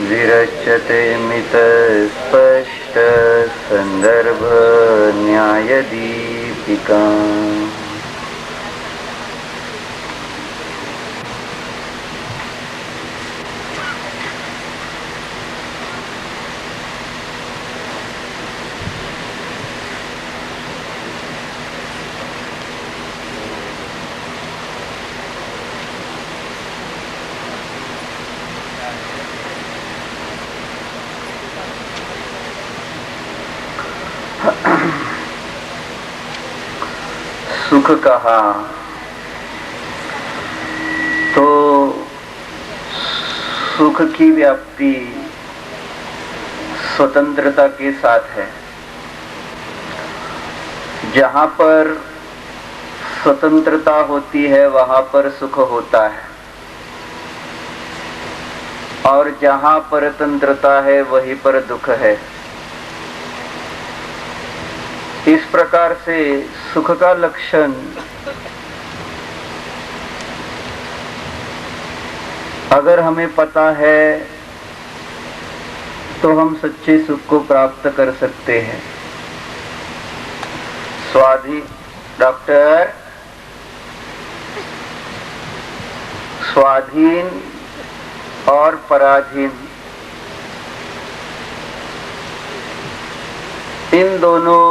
विरच्यते मितस्पष्ट संदर्भ न्यायदीपिका। सुख कहा तो सुख की व्याप्ति स्वतंत्रता के साथ है। जहां पर स्वतंत्रता होती है वहां पर सुख होता है, और जहां परतंत्रता है वहीं पर दुख है। इस प्रकार से सुख का लक्षण अगर हमें पता है तो हम सच्चे सुख को प्राप्त कर सकते हैं। डॉक्टर स्वाधीन और पराधीन, इन दोनों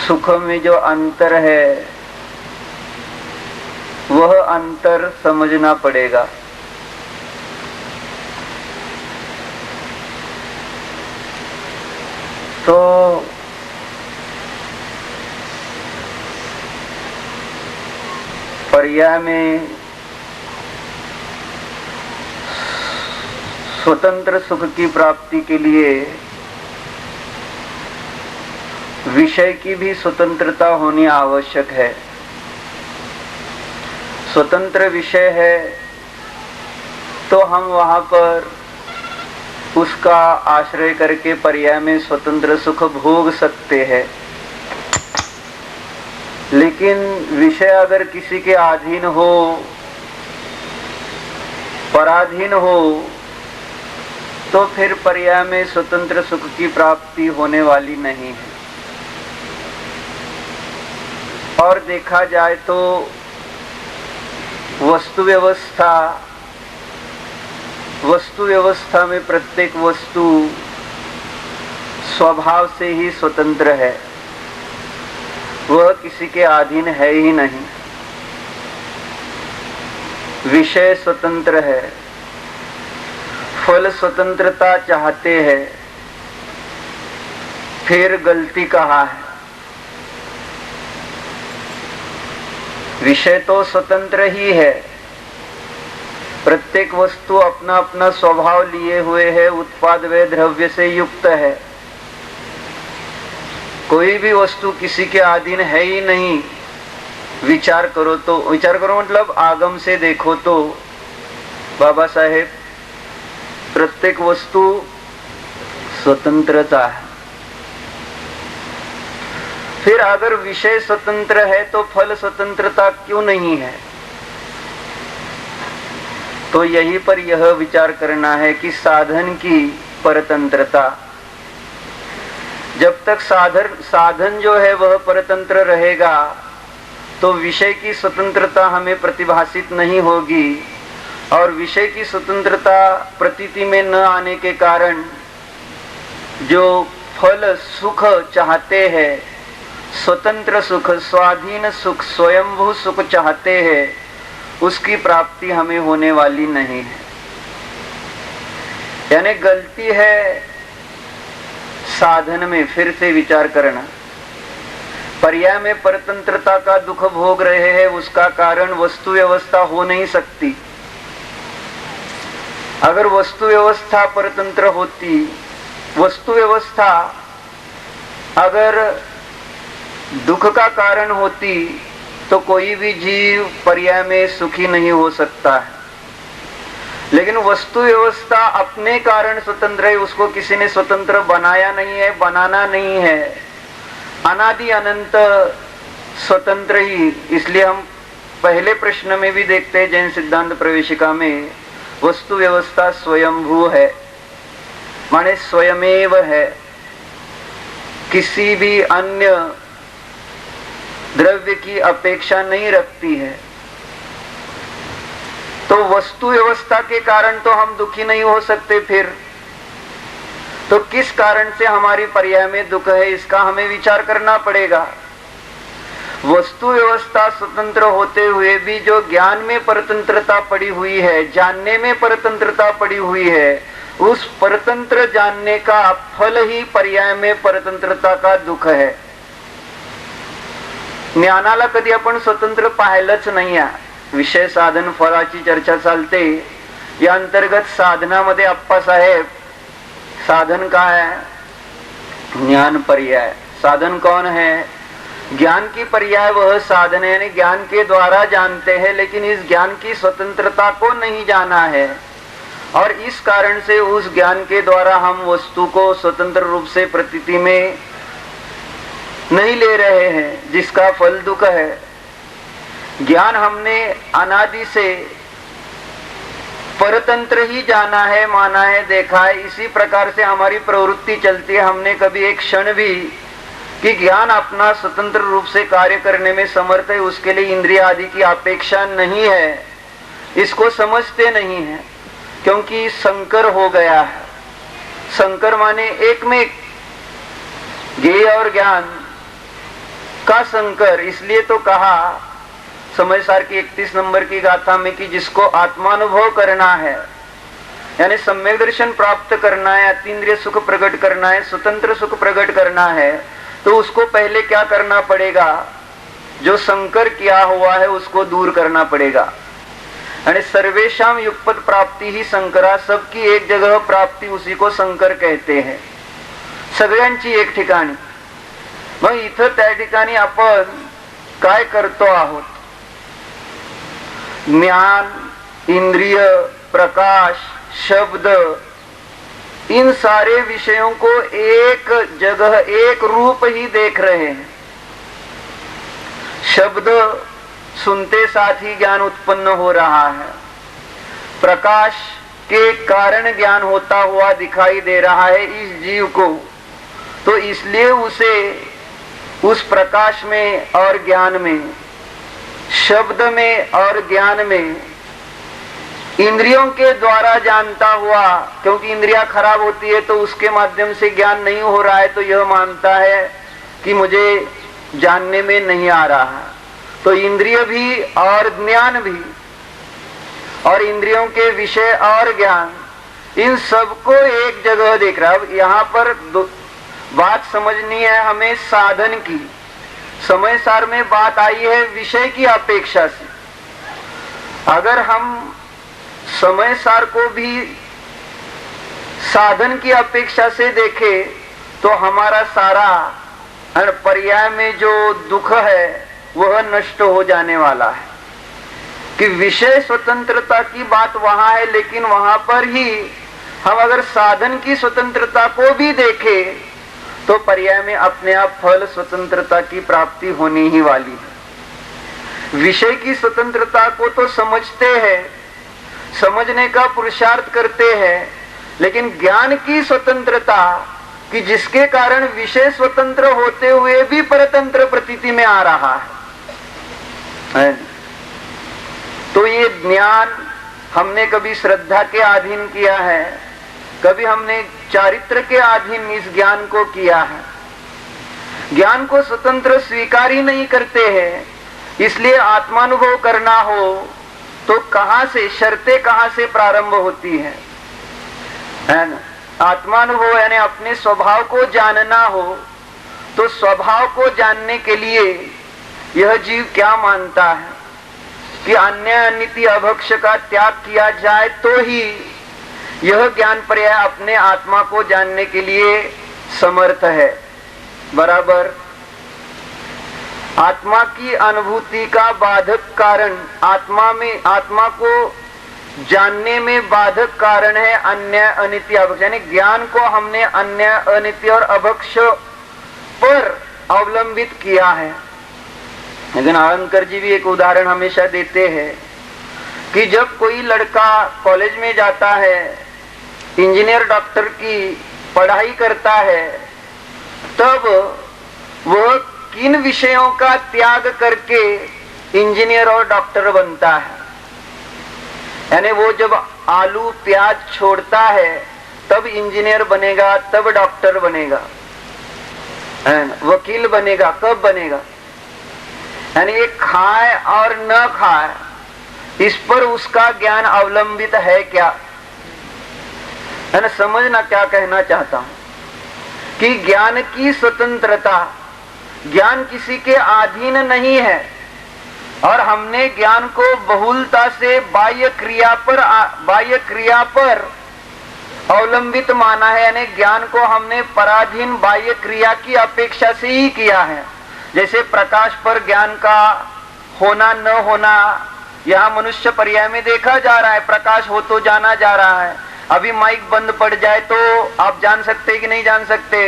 सुख में जो अंतर है वह अंतर समझना पड़ेगा। तो पर्याय में स्वतंत्र सुख की प्राप्ति के लिए विषय की भी स्वतंत्रता होनी आवश्यक है। स्वतंत्र विषय है तो हम वहां पर उसका आश्रय करके पर्याय में स्वतंत्र सुख भोग सकते हैं। लेकिन विषय अगर किसी के अधीन हो, पराधीन हो, तो फिर पर्याय में स्वतंत्र सुख की प्राप्ति होने वाली नहीं है। और देखा जाए तो वस्तु व्यवस्था में प्रत्येक वस्तु स्वभाव से ही स्वतंत्र है, वह किसी के अधीन है ही नहीं। विषय स्वतंत्र है, फल स्वतंत्रता चाहते हैं, फिर गलती कहाँ है? विषय तो स्वतंत्र ही है, प्रत्येक वस्तु अपना अपना स्वभाव लिए हुए है, उत्पाद व द्रव्य से युक्त है। कोई भी वस्तु किसी के अधीन है ही नहीं। विचार करो मतलब आगम से देखो तो बाबा साहेब, प्रत्येक वस्तु स्वतंत्रता है। फिर अगर विषय स्वतंत्र है तो फल स्वतंत्रता क्यों नहीं है? तो यहीं पर यह विचार करना है कि साधन की परतंत्रता, जब तक साधन जो है वह परतंत्र रहेगा तो विषय की स्वतंत्रता हमें प्रतिभासित नहीं होगी, और विषय की स्वतंत्रता प्रतीति में न आने के कारण जो फल सुख चाहते हैं, स्वतंत्र सुख, स्वाधीन सुख, स्वयंभू सुख चाहते हैं, उसकी प्राप्ति हमें होने वाली नहीं है। यानी गलती है साधन में। फिर से विचार करना, पर्याय में परतंत्रता का दुख भोग रहे हैं, उसका कारण वस्तु व्यवस्था हो नहीं सकती। अगर वस्तु व्यवस्था परतंत्र होती, वस्तु व्यवस्था अगर दुख का कारण होती तो कोई भी जीव पर्याय में सुखी नहीं हो सकता है। लेकिन वस्तु व्यवस्था अपने कारण स्वतंत्र है, उसको किसी ने स्वतंत्र बनाया नहीं है, बनाना नहीं है। अनादि अनंत स्वतंत्र ही, इसलिए हम पहले प्रश्न में भी देखते हैं जैन सिद्धांत प्रवेशिका में, वस्तु व्यवस्था स्वयंभू है, माने स्वयमेव है, किसी भी अन्य द्रव्य की अपेक्षा नहीं रखती है। तो वस्तु व्यवस्था के कारण तो हम दुखी नहीं हो सकते, फिर तो किस कारण से हमारी पर्याय में दुख है, इसका हमें विचार करना पड़ेगा। वस्तु व्यवस्था स्वतंत्र होते हुए भी जो ज्ञान में परतंत्रता पड़ी हुई है, जानने में परतंत्रता पड़ी हुई है, उस परतंत्र जानने का फल ही पर्याय में परतंत्रता का दुख है। ज्ञानाला कधी आपण स्वतंत्र पाहिलंच नाही आहे। विषय साधन फळाची चर्चा चालते, या अंतर्गत साधनामध्ये अप्पासाहेब साधन काय है? ज्ञान पर्याय। साधन कौन है? ज्ञान की पर्याय वह साधन है, यानी ज्ञान के द्वारा जानते हैं, लेकिन इस ज्ञान की स्वतंत्रता को नहीं जाना है, और इस कारण से उस ज्ञान के द्वारा हम वस्तु को स्वतंत्र रूप से प्रतीति में नहीं ले रहे हैं, जिसका फल दुख है। ज्ञान हमने अनादि से परतंत्र ही जाना है, माना है, देखा है, इसी प्रकार से हमारी प्रवृत्ति चलती है। हमने कभी एक क्षण भी कि ज्ञान अपना स्वतंत्र रूप से कार्य करने में समर्थ है, उसके लिए इंद्रिय आदि की अपेक्षा नहीं है, इसको समझते नहीं है, क्योंकि संकर हो गया है। संकर माने एक में एक, ज्ञेय और ज्ञान का संकर। इसलिए तो कहा समय सार की 31 नंबर की गाथा में कि जिसको आत्मानुभव करना है, यानी सम्यक दर्शन प्राप्त करना है, अतीन्द्रिय सुख प्रकट करना है, स्वतंत्र सुख प्रकट करना है, तो उसको पहले क्या करना पड़ेगा? जो संकर किया हुआ है उसको दूर करना पड़ेगा। यानी सर्वेशाम युगपत प्राप्ति ही संकरा, सबकी एक जगह प्राप्ति, उसी को संकर कहते हैं, सगळ्यांची एक ठिकाणी। मग इथं त्या ठिकाणी आपण काय करतो आहोत? ज्ञान, इंद्रिय, प्रकाश, शब्द, इन सारे विषयों को एक जगह, एक रूप ही देख रहे हैं। शब्द सुनते साथ ही ज्ञान उत्पन्न हो रहा है, प्रकाश के कारण ज्ञान होता हुआ दिखाई दे रहा है इस जीव को, तो इसलिए उसे उस प्रकाश में और ज्ञान में, शब्द में और ज्ञान में, इंद्रियों के द्वारा जानता हुआ, क्योंकि इंद्रियां खराब होती है तो उसके माध्यम से ज्ञान नहीं हो रहा है, तो यह मानता है कि मुझे जानने में नहीं आ रहा। तो इंद्रिय भी और ज्ञान भी, और इंद्रियों के विषय और ज्ञान, इन सबको एक जगह देख रहा है। यहाँ पर बात समझनी है हमें साधन की। समय सार में बात आई है विषय की अपेक्षा से। अगर हम समय सार को भी साधन की अपेक्षा से देखें तो हमारा सारा पर्याय में जो दुख है वह नष्ट हो जाने वाला है। कि विषय स्वतंत्रता की बात वहां है, लेकिन वहां पर ही हम अगर साधन की स्वतंत्रता को भी देखें तो पर्याय में अपने आप फल स्वतंत्रता की प्राप्ति होने ही वाली है। विषय की स्वतंत्रता को तो समझते हैं, समझने का पुरुषार्थ करते हैं, लेकिन ज्ञान की स्वतंत्रता कि जिसके कारण विषय स्वतंत्र होते हुए भी परतंत्र प्रतीति में आ रहा है। तो ये ज्ञान हमने कभी श्रद्धा के अधीन किया है, कभी हमने चारित्र के अधीन इस ज्ञान को किया है। ज्ञान को स्वतंत्र स्वीकार ही नहीं करते हैं, इसलिए आत्मानुभव करना हो तो कहां से, शर्तें कहां से प्रारंभ होती है ना? आत्मानुभव यानी अपने स्वभाव को जानना हो, तो स्वभाव को जानने के लिए यह जीव क्या मानता है कि अन्य अनिति अभक्ष का त्याग किया जाए तो ही यह ज्ञान पर्याय अपने आत्मा को जानने के लिए समर्थ है। बराबर आत्मा की अनुभूति का बाधक कारण, आत्मा को जानने में बाधक कारण है अन्य अनित्य अभक्ष, यानी ज्ञान को हमने अन्य अनित्य और अभक्ष पर अवलंबित किया है। लेकिन आळंदकर जी भी एक उदाहरण हमेशा देते हैं कि जब कोई लड़का कॉलेज में जाता है, इंजीनियर डॉक्टर की पढ़ाई करता है, तब वह किन विषयों का त्याग करके इंजीनियर और डॉक्टर बनता है। यानी वो जब आलू प्याज छोड़ता है तब इंजीनियर बनेगा, तब डॉक्टर बनेगा, वकील बनेगा, कब बनेगा। यानी ये खाए और न खाए इस पर उसका ज्ञान अवलंबित है क्या, है ना। समझना क्या कहना चाहता हूं कि ज्ञान की स्वतंत्रता, ज्ञान किसी के अधीन नहीं है और हमने ज्ञान को बहुलता से बाह्य क्रिया पर अवलंबित माना है। यानी ज्ञान को हमने पराधीन बाह्य क्रिया की अपेक्षा से ही किया है। जैसे प्रकाश पर ज्ञान का होना न होना यहाँ मनुष्य पर्याय में देखा जा रहा है, प्रकाश हो तो जाना जा रहा है। अभी माइक बंद पड़ जाए तो आप जान सकते कि नहीं जान सकते?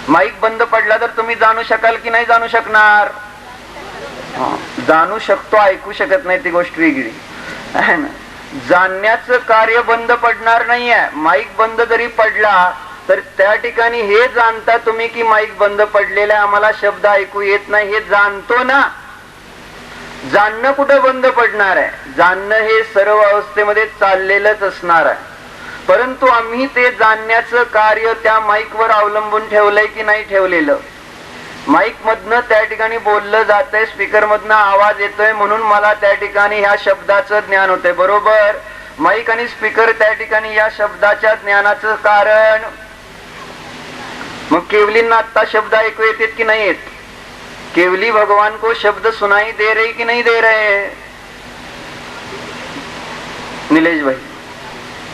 माइक बंद पडला तर तुम्ही जाणू शकाल की नाही जाणू शकणार? जाणू शकतो, ऐकू शकत नाही ती गोष्ट वेगळी आहे ना। जाणण्याचं कार्य बंद पडणार नाहीये। माईक बंद जरी पडला तर त्या ठिकाणी हे जाणता तुम्ही की माईक बंद पडलेला आहे, आम्हाला शब्द ऐकू येत नाही, हे जाणतो ना। जाणणं कुठं बंद पडणार आहे? जाणणं हे सर्व अवस्थेमध्ये चाललेलंच असणार आहे, परंतु आम्ही ते जाणण्याचं कार्य त्या माईक वर अवलंबून ठेवलंय की नाही ठेवलेलं। माईक मधनं त्या ठिकाणी बोललं जातंय, स्पीकर मधनं आवाज येतोय म्हणून मला त्या ठिकाणी ह्या शब्दाचं ज्ञान होतंय, बरोबर। माईक आणि स्पीकर त्या ठिकाणी या शब्दाच्या ज्ञानाचं कारण। मग केवलींना आता शब्द ऐकू येतात की नाही येत? केवली भगवान को शब्द सुनाई दे रही कि नहीं दे रहे? नीलेश भाई,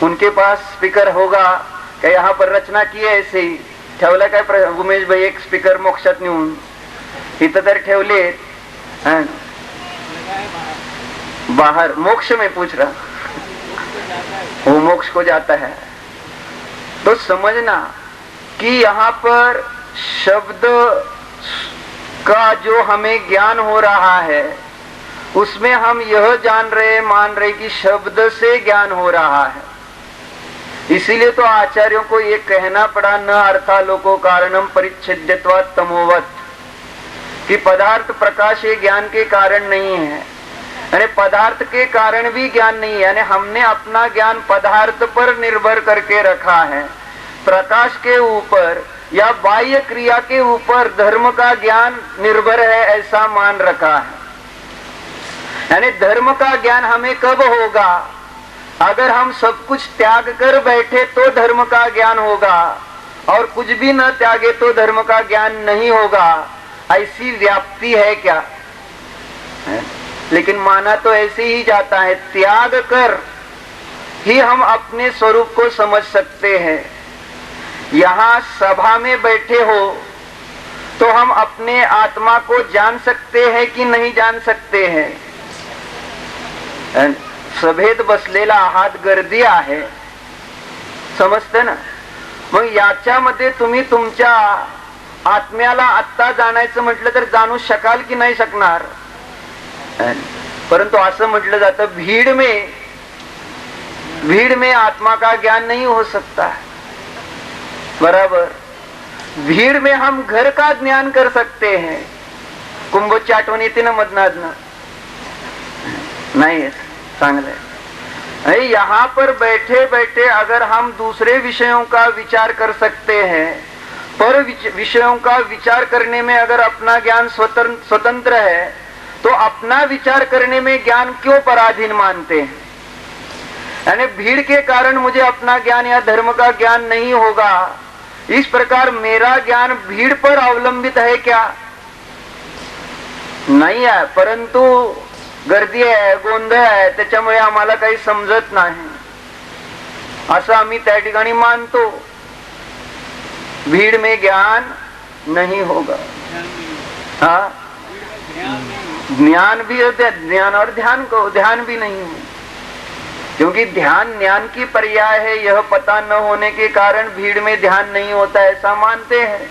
उनके पास स्पीकर होगा क्या? यहाँ पर रचना की है ऐसे ही ठेवला काय उमेश भाई? एक स्पीकर मोक्षात नेऊन इथं तर ठेवले, बाहर मोक्ष में पूछ रहा, वो मोक्ष को जाता है। तो समझना कि यहाँ पर शब्द का जो हमें ज्ञान हो रहा है उसमें हम यह जान रहे मान रहे कि शब्द से ज्ञान हो रहा है। इसीलिए तो आचार्यों को ये कहना पड़ा, न अर्थालोको कारणम परिच्छेद्यत्वात् तमोवत्, कि पदार्थ प्रकाश ये ज्ञान के कारण नहीं है। यानी पदार्थ के कारण भी ज्ञान नहीं है, यानी हमने अपना ज्ञान पदार्थ पर निर्भर करके रखा है। प्रकाश के ऊपर या बाह्य क्रिया के ऊपर धर्म का ज्ञान निर्भर है ऐसा मान रखा है। यानी धर्म का ज्ञान हमें कब होगा? अगर हम सब कुछ त्याग कर बैठे तो धर्म का ज्ञान होगा, और कुछ भी न त्यागे तो धर्म का ज्ञान नहीं होगा। ऐसी व्याप्ति है क्या? लेकिन माना तो ऐसे ही जाता है, त्याग कर ही हम अपने स्वरूप को समझ सकते हैं। यहाँ सभा में बैठे हो तो हम अपने आत्मा को जान सकते हैं कि नहीं जान सकते हैं? सभेत बसलेला आहात, गर्दी आहे, समजते ना? मग याच्यामध्ये तुम्ही तुमच्या आत्म्याला आत्ता जाणायचं म्हटलं तर जाणू शकाल की नाही शकणार? परंतु असं म्हटलं जातं भीड़ में आत्मा का ज्ञान नहीं हो सकता है, बराबर। भीड़ में हम घर का ज्ञान कर सकते हैं। कुंभोची आठवण येते ना मधनाधनं? नहीं है, चांगले। यहाँ पर बैठे बैठे अगर हम दूसरे विषयों का विचार कर सकते हैं, पर विषयों का विचार करने में अगर अपना ज्ञान स्वतंत्र है, तो अपना विचार करने में ज्ञान क्यों पराधीन मानते हैं? यानी भीड़ के कारण मुझे अपना ज्ञान या धर्म का ज्ञान नहीं होगा, इस प्रकार मेरा ज्ञान भीड़ पर अवलंबित है क्या? नहीं है, परंतु गर्दी आहे, गोंधळ आहे, त्याच्यामुळे आम्हाला काही समजत नाही असं आम्ही त्या ठिकाणी मानतो। भीड़ में ज्ञान नहीं होगा। हाँ, ज्ञान भी होता है, ज्ञान और ध्यान भी नहीं है, क्योंकि ध्यान ज्ञान की पर्याय है। यह पता न होने के कारण भीड़ में ध्यान नहीं होता ऐसा मानते हैं।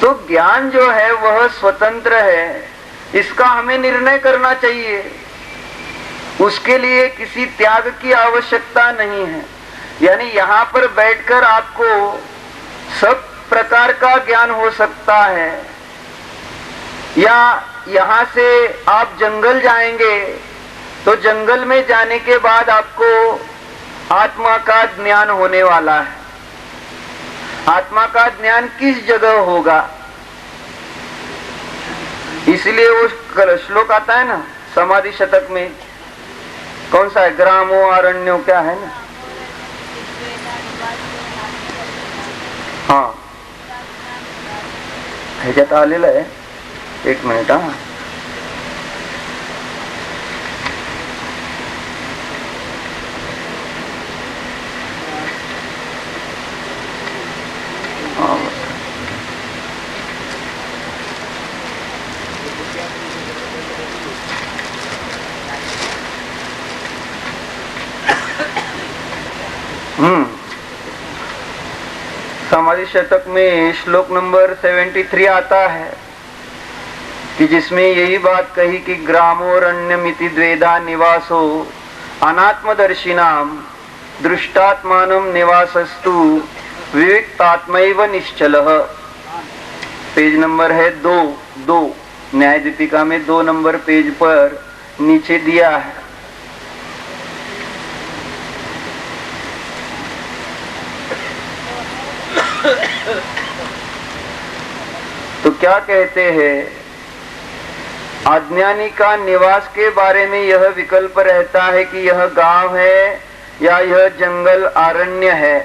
तो ज्ञान जो है वह स्वतंत्र है, इसका हमें निर्णय करना चाहिए। उसके लिए किसी त्याग की आवश्यकता नहीं है। यानी यहाँ पर बैठकर आपको सब प्रकार का ज्ञान हो सकता है, या यहाँ से आप जंगल जाएंगे तो जंगल में जाने के बाद आपको आत्मा का ज्ञान होने वाला है। आत्मा का ज्ञान किस जगह होगा, इसलिए वो श्लोक आता है ना समाधि शतक में, कौन सा है, ग्रामो अरण्यो क्या है ना, हाँ ह्याच्यात आलेलं आहे, एक मिनिट हा, समाधि शतक में श्लोक नंबर 73 आता है कि जिसमें यही बात कही कि ग्रामोरण्यमिति द्वेधा निवासो अनात्मदर्शिनाम दृष्टात्मानं निवासस्तु विविक्तात्मैव निश्चलः। पेज नंबर है 2 न्याय दीपिका में 2 नंबर पेज पर नीचे दिया है। तो क्या कहते हैं, अज्ञानी का निवास के बारे में यह विकल्प रहता है कि यह गांव है या यह जंगल अरण्य है,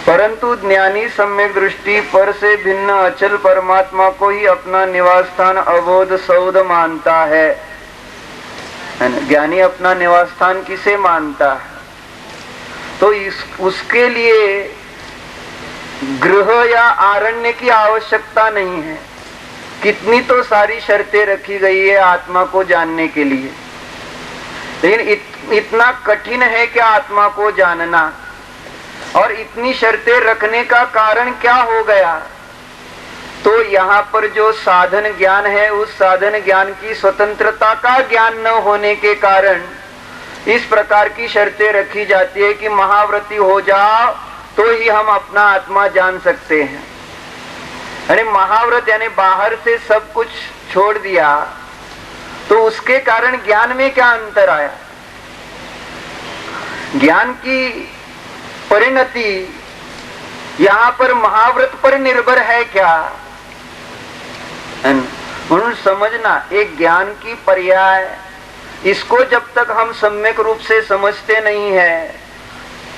परंतु ज्ञानी सम्यक दृष्टि पर से भिन्न अचल परमात्मा को ही अपना निवास स्थान अबोध सौध मानता है। ज्ञानी अपना निवास स्थान किसे मानता है? तो उसके लिए गृह या अरण्य की आवश्यकता नहीं है। कितनी तो सारी शर्तें रखी गई है आत्मा को जानने के लिए, लेकिन इतना कठिन है क्या आत्मा को जानना, और इतनी शर्तें रखने का कारण क्या हो गया? तो यहाँ पर जो साधन ज्ञान है, उस साधन ज्ञान की स्वतंत्रता का ज्ञान न होने के कारण इस प्रकार की शर्तें रखी जाती है कि महाव्रती हो जाओ तो ही हम अपना आत्मा जान सकते हैं। यानी महाव्रत यानी बाहर से सब कुछ छोड़ दिया, तो उसके कारण ज्ञान में क्या अंतर आया? ज्ञान की परिणति यहाँ पर महाव्रत पर निर्भर है क्या? म्हणून समझना, एक ज्ञान की पर्याय, इसको जब तक हम सम्यक रूप से समझते नहीं है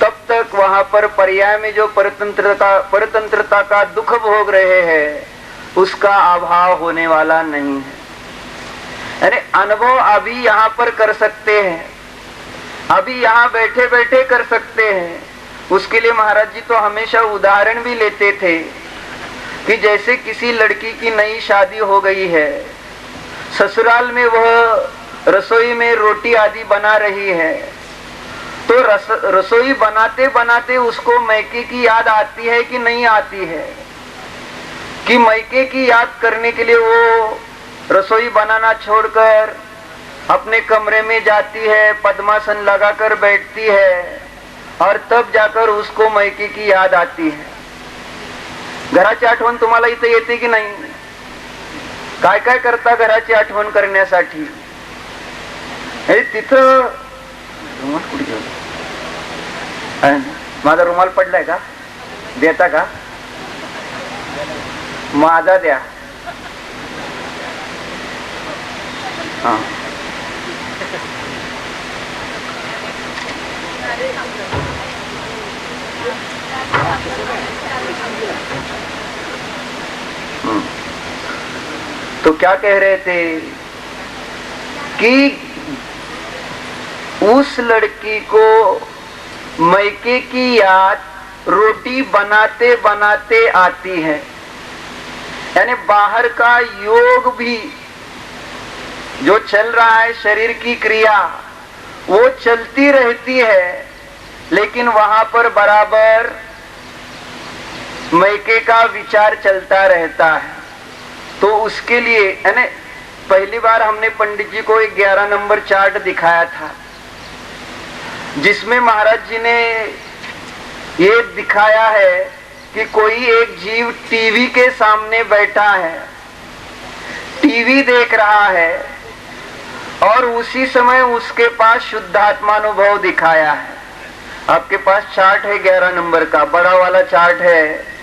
तब तक वहां पर पर्याय में जो परतंत्रता का दुख भोग रहे हैं उसका अभाव होने वाला नहीं है। यानी अनुभव अभी यहाँ पर कर सकते हैं, अभी यहाँ बैठे बैठे कर सकते हैं। उसके लिए महाराज जी तो हमेशा उदाहरण भी लेते थे कि जैसे किसी लड़की की नई शादी हो गई है, ससुराल में वह रसोई में रोटी आदि बना रही है, तो रसोई बनाते बनाते उसको मैके की याद आती है कि नहीं आती है? कि मैके की याद करने के लिए वो रसोई बनाना छोड़कर अपने कमरे में जाती है, पद्मासन लगाकर बैठती है, और तब जाकर उसको मैके की याद आती है। घराची आठवण तुम्हाला इथे येते की नाही? काय काय करता घराची आठवण करण्यासाठी? तिथं रुमाल कुठे घेऊन, माझा रुमाल पडलाय का? देता का? माझा द्या. हा. तो क्या कह रहे थे कि उस लड़की को मैके की याद रोटी बनाते बनाते आती है, यानी बाहर का योग भी जो चल रहा है, शरीर की क्रिया वो चलती रहती है, लेकिन वहां पर बराबर मैके का विचार चलता रहता है। तो उसके लिए यानी पहली बार हमने पंडित जी को एक 11 नंबर चार्ट दिखाया था, जिसमें महाराज जी ने ये दिखाया है कि कोई एक जीव टीवी के सामने बैठा है, टीवी देख रहा है, और उसी समय उसके पास शुद्धात्मानुभव दिखाया है। आपके पास चार्ट है 11 नंबर का, बड़ा वाला चार्ट है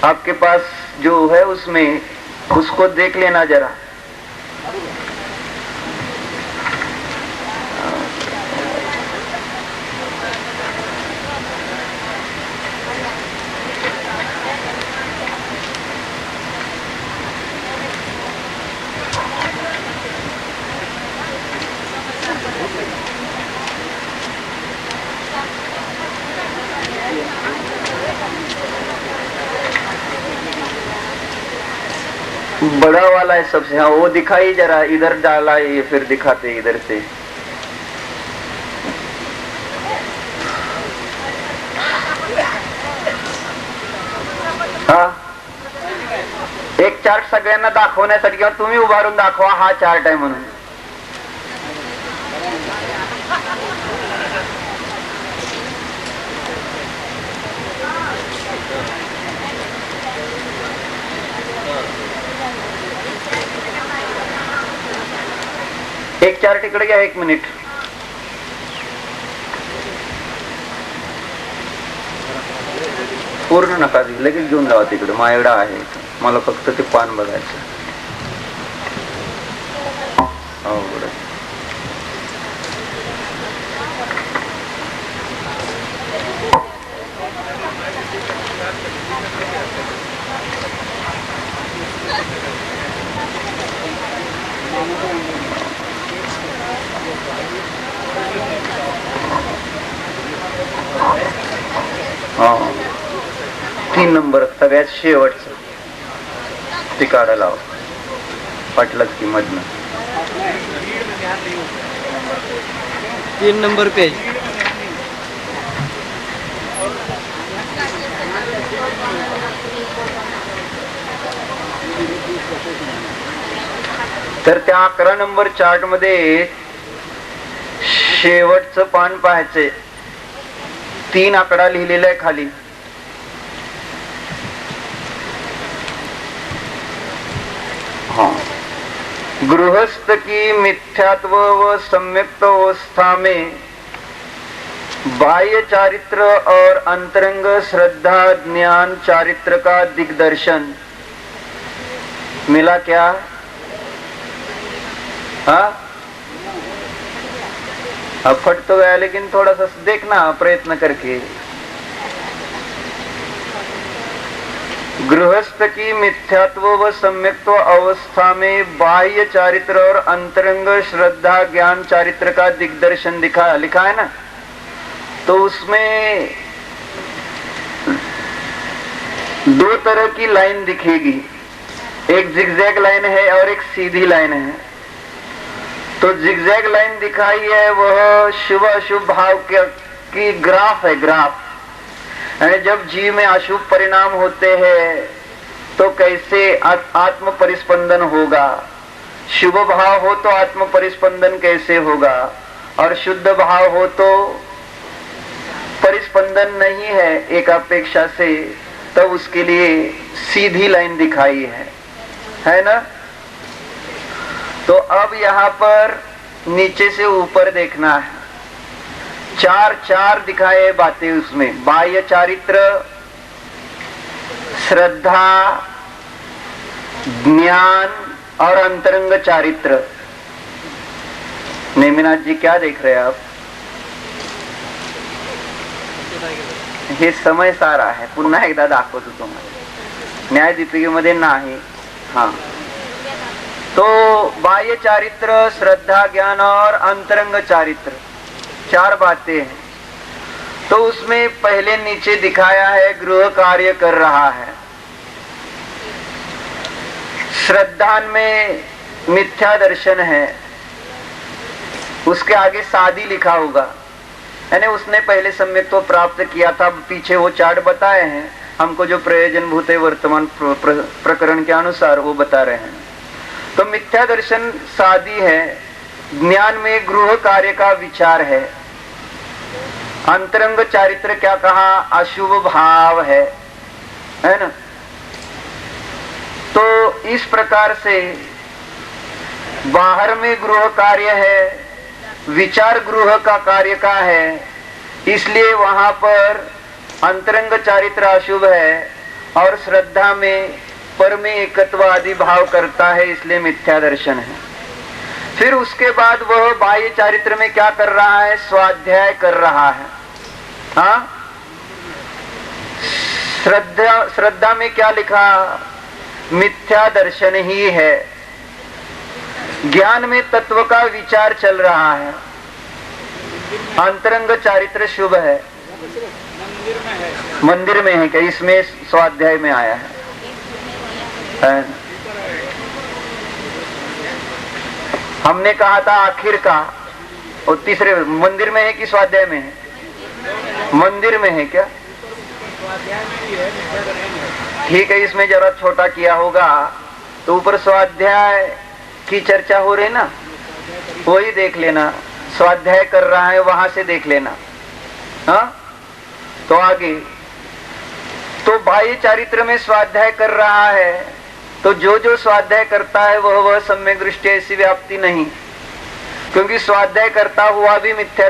आपके पास जो है, उसमें उसको देख लेना जरा। बड़ा वाला है सबसे, हाँ वो दिखाई जरा, इधर डाला ये फिर दिखाते इधर से। हाँ एक चार्ट सगळ्यांना दाखवण्यासाठी किंवा तुम्ही उभारून दाखवा हा चार्ट आहे म्हणून। एक चार्ट इकडे घ्या, 1 मिनिट। पूर्ण नका देऊ, लगेच घेऊन जावा तिकडे, माझ्याकडे आहे, मला फक्त ते पान बघायचं। अवघड आहे। हाँ 3 नंबर सगळ्यात शेवटचं ते काढा लावा, पटलंच की मधनं 3 नंबर पेज। तर त्या 11 नंबर चार्ट मध्ये शेवटचं पान पाहायचंय, 3 आकडा लिहिलेला आहे खाली। हाँ, गृहस्थ की मिथ्यात्व व सम्यक्त अवस्था में बाह्य चारित्र और अंतरंग श्रद्धा ज्ञान चारित्र का दिग्दर्शन मिला क्या? हाँ अब फट तो गया, लेकिन थोड़ा सा देखना प्रयत्न करके। गृहस्थ की मिथ्यात्व व सम्यक्त्व अवस्था में बाह्य चारित्र और अंतरंग श्रद्धा ज्ञान चारित्र का दिग्दर्शन लिखा है ना, तो उसमें 2 तरह की लाइन दिखेगी, एक जिगजैग लाइन है और एक सीधी लाइन है। तो जिगजैग लाइन दिखाई है वह शुभ अशुभ भाव की ग्राफ है, ग्राफ। यानी जब जीव में अशुभ परिणाम होते हैं तो कैसे आत्म परिस्पंदन होगा, शुभ भाव हो तो आत्म परिस्पंदन कैसे होगा, और शुद्ध भाव हो तो परिस्पंदन नहीं है एक अपेक्षा से, तो उसके लिए सीधी लाइन दिखाई है ना। तो अब यहाँ पर नीचे से ऊपर देखना है, 4 दिखाए बातें उसमें, बाह्य चारित्र, श्रद्धा, ज्ञान और अंतरंग चारित्र। नेमिनाथ जी क्या देख रहे हैं आप? हे समय सारा आहे, पुन्हा एकदा दाखवतो तुम्हाला, न्यायदीपिकेमध्ये नाही। हाँ तो बाह्य चारित्र, श्रद्धा, ज्ञान और अंतरंग चारित्र, 4 बातें हैं। तो उसमें पहले नीचे दिखाया है गृह कार्य कर रहा है, श्रद्धा में मिथ्या दर्शन है, उसके आगे शादी लिखा होगा, यानी उसने पहले सम्यक तो प्राप्त किया था, पीछे वो चार्ट बताए हैं हमको जो प्रयोजन भूत है वर्तमान प्रकरण के अनुसार वो बता रहे हैं। तो मिथ्या दर्शन सादी है, ज्ञान में गृह कार्य का विचार है, अंतरंग चारित्र क्या कहा, अशुभ भाव है ना। तो इस प्रकार से बाहर में गृह कार्य है, विचार गृह का कार्य का है, इसलिए वहां पर अंतरंग चारित्र अशुभ है और श्रद्धा में पर में एकत्व आदि भाव करता है, इसलिए मिथ्या दर्शन है। फिर उसके बाद वह बाह्य चारित्र में क्या कर रहा है, स्वाध्याय कर रहा है। हाँ, श्रद्धा में क्या लिखा, मिथ्या दर्शन ही है। ज्ञान में तत्व का विचार चल रहा है, अंतरंग चारित्र शुभ है। मंदिर में है क्या, इसमें स्वाध्याय में आया है। हमने कहा था आखिर का, और तीसरे मंदिर में है कि स्वाध्याय में है, मंदिर में है क्या, ठीक है। इसमें जरा छोटा किया होगा तो ऊपर स्वाध्याय की चर्चा हो रही ना, वही देख लेना, स्वाध्याय कर रहा है वहां से देख लेना। हाँ, तो आगे तो बाह्य चारित्र में स्वाध्याय कर रहा है, तो जो जो स्वाध्याय करता है वह सम्यक दृष्टि ऐसी व्याप्ति नहीं, क्योंकि स्वाध्याय करता हुआ भी मिथ्या